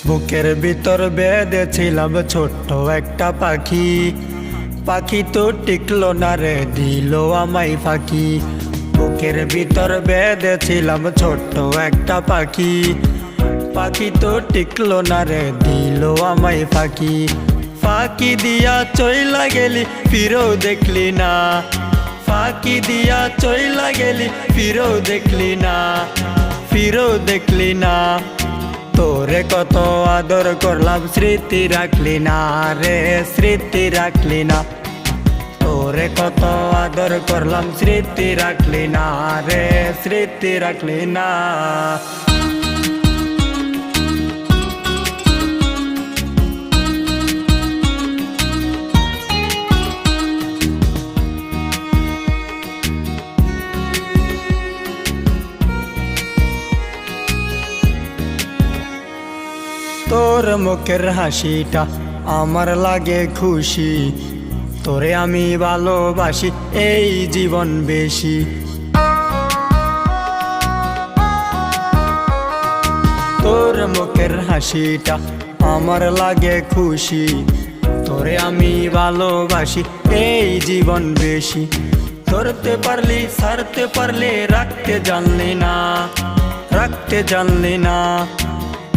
বুকের ভিতর বেঁধেছিলাম ছোট্ট একটা পাখি, পাখি তো টিকলো না রে, দিল আমায় ফাঁকি। বুকের ভিতর বেঁধেছিলাম ছোট্ট একটা পাখি, পাখি তো টিকলো না রে, দিল আমায় ফাঁকি। ফাঁকি দিয়া চইলা গেলি, ফিরেও দেখলি না। ফাঁকি দিয়া চইলা গেলি, ফিরেও দেখলি না, ফিরেও দেখলি না। তোরে কত আদর করলাম, স্মৃতি রাখলি না রে, স্মৃতি রাখলি না। তোরে কত আদর করলাম, স্মৃতি রাখলি না রে, স্মৃতি রাখলি না। তোর মুখের হাসিটা আমার লাগে খুশি, তোরে আমি ভালোবাসি এই জীবন বেশি। তোর মুখের হাসিটা আমার লাগে খুশি, তোরে আমি ভালোবাসি এই জীবন বেশি। ধরতে পারলি ছাড়তে পারলে, রাখতে জানলি না, রাখতে জানলি না।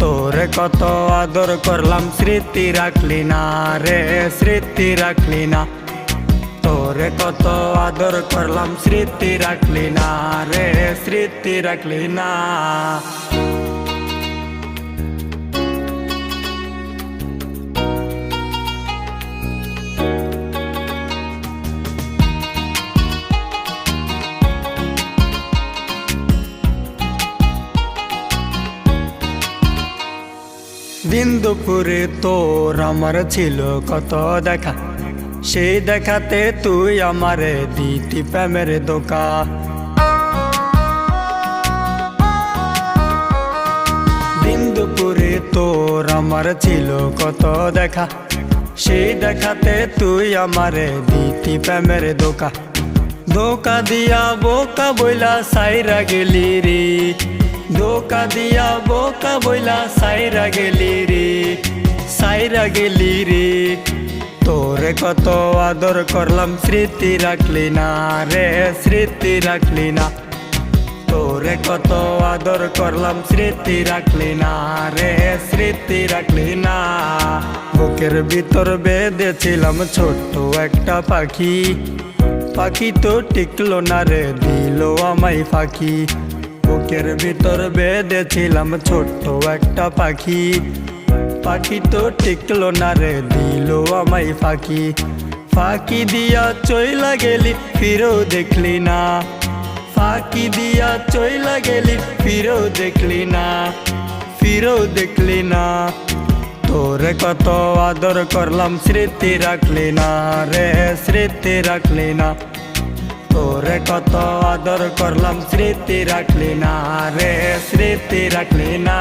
তোরে কত আদর করলাম, স্মৃতি রাখলি না রে, স্মৃতি রাখলি না। তোরে কত আদর করলাম, স্মৃতি রাখলি না রে, স্মৃতি রাখলি না। দিন দুপুরে তোর আমার ছিল কত দেখা, সেই দেখাতে তুই আমারে দিতি প্রেমের ধোঁকা। দিন দুপুরে তোর আমার ছিল কত দেখা, সেই দেখাতে তুই আমারে দিতি প্রেমের ধোঁকা। ধোঁকা দিয়া বোকা বইলা সাইরা গেলি রে, ধোঁকা দিয়া বোকা বইলা সাইরা গেলি রে, সাইরা গেলি রে। তোরে কত আদর করলাম, স্মৃতি রাখলি না রে, স্মৃতি রাখলি না। তোরে কত আদর করলাম, স্মৃতি রাখলি না রে, স্মৃতি রাখলি না। বুকের ভিতর বেঁধেছিলাম ছোট্ট একটা পাখি, পাখি তো টিকলো না রে, দিল আমায় ফাঁকি। বুকের ভিতর বেঁধেছিলাম ছোট্ট একটা পাখি, পাখি তো টিকলো না রে, দিল আমায় ফাঁকি। ফাঁকি দিয়া চইলা গেলি, ফিরেও দেখলি না। ফাঁকি দিয়া চইলা গেলি, ফিরেও দেখলি না, ফিরেও দেখলি না। তোরে কত আদর করলাম, স্মৃতি রাখলি না রে, স্মৃতি রাখলি না। তোরে কত আদর করলাম, স্মৃতি রাখলি না রে, স্মৃতি রাখলি না।